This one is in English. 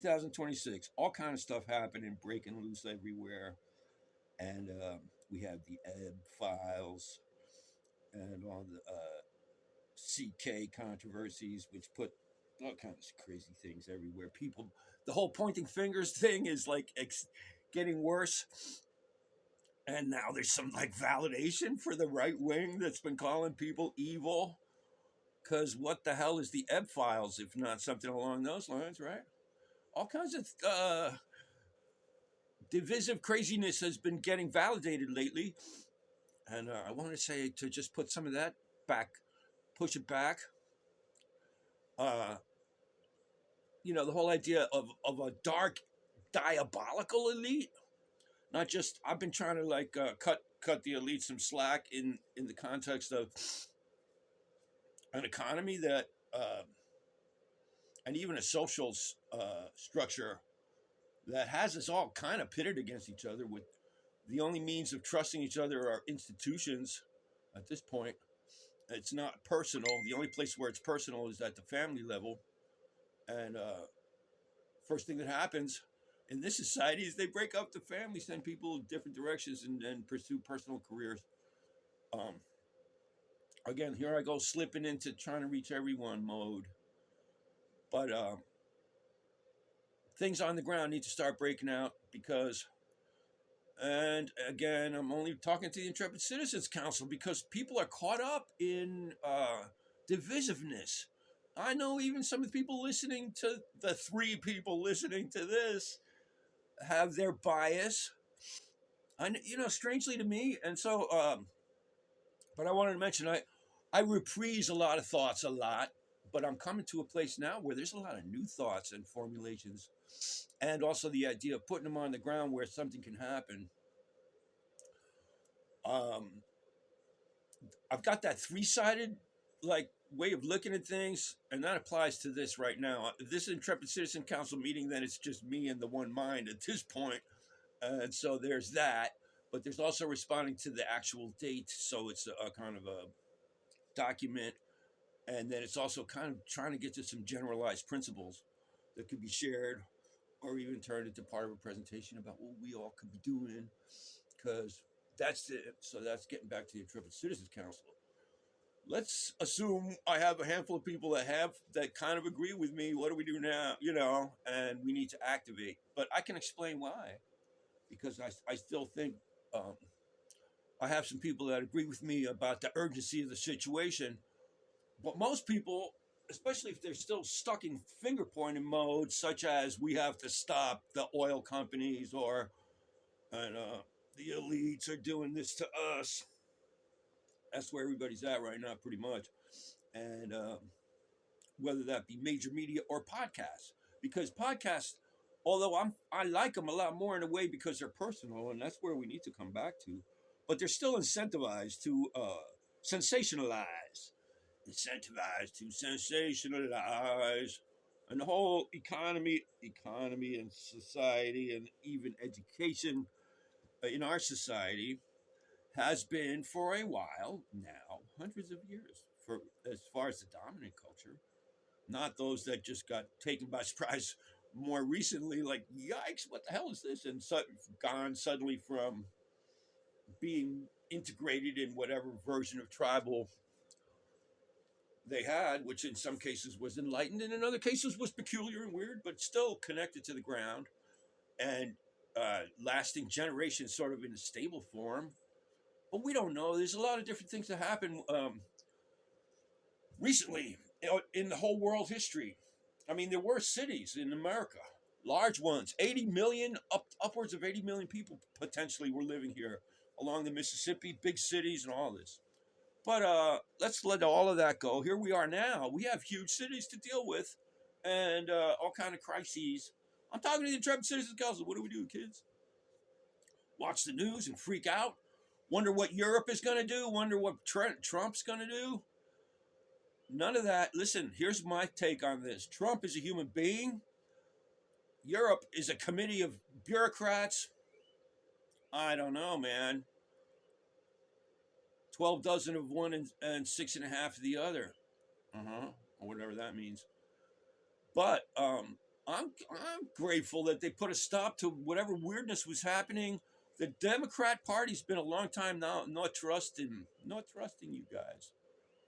2026, all kind of stuff happening, breaking loose everywhere, and we have the Ebb files and all the CK controversies, which put all kinds of crazy things everywhere. People, the whole pointing fingers thing is like getting worse. And now there's some like validation for the right wing that's been calling people evil. Because what the hell is the Ebb files if not something along those lines, right? All kinds of divisive craziness has been getting validated lately. And I want to say to just put some of that back, push it back. Uh, the whole idea of a dark, diabolical elite. Not just I've been trying to like cut the elite some slack in the context of an economy that and even a social structure that has us all kind of pitted against each other with the only means of trusting each other are institutions at this point. It's not personal. The only place where it's personal is at the family level. And first thing that happens in this society is they break up the family, send people in different directions, and pursue personal careers. Um, Again, here I go slipping into trying to reach everyone mode. But things on the ground need to start breaking out because, and again, I'm only talking to the Intrepid Citizens Council because people are caught up in divisiveness. I know even some of the people listening to the three people listening to this have their bias. Strangely to me, and so, but I wanted to mention I reprise a lot of thoughts a lot, but I'm coming to a place now where there's a lot of new thoughts and formulations, and also the idea of putting them on the ground where something can happen. Um, I've got that three-sided like way of looking at things, and that applies to this right now. This Intrepid Citizen Council meeting, then it's just me and the one mind at this point, and so there's that. But there's also responding to the actual date, so it's a kind of a document, and then it's also kind of trying to get to some generalized principles that could be shared or even turned into part of a presentation about what we all could be doing, because that's it. So that's getting back to the Intrepid Citizens Council. Let's assume I have a handful of people that kind of agree with me. What do we do now? And we need to activate. But I can explain why, because I still think um, I have some people that agree with me about the urgency of the situation. But most people, especially if they're still stuck in finger pointing mode, such as we have to stop the oil companies and the elites are doing this to us. That's where everybody's at right now, pretty much. And whether that be major media or podcasts, because podcasts, although I like them a lot more in a way because they're personal, and that's where we need to come back to, but they're still incentivized to sensationalize, and the whole economy and society and even education in our society has been for a while now, hundreds of years, for as far as the dominant culture, not those that just got taken by surprise more recently, like, yikes, what the hell is this? And gone suddenly from being integrated in whatever version of tribal they had, which in some cases was enlightened and in other cases was peculiar and weird, but still connected to the ground and lasting generations sort of in a stable form. But we don't know. There's a lot of different things that happen recently in the whole world history. I mean, there were cities in America, large ones, 80 million, upwards of 80 million people potentially were living here along the Mississippi, big cities and all this. But let's let all of that go. Here we are now. We have huge cities to deal with and all kind of crises. I'm talking to the Intrepid Citizens Council. What do we do, kids? Watch the news and freak out? Wonder what Europe is going to do? Wonder what Trump's going to do? None of that. Listen, here's my take on this. Trump is a human being. Europe is a committee of bureaucrats. I don't know, man. 12 dozen of one and six and a half of the other. Or whatever that means. But I'm grateful that they put a stop to whatever weirdness was happening. The Democrat Party's been a long time now not trusting you guys.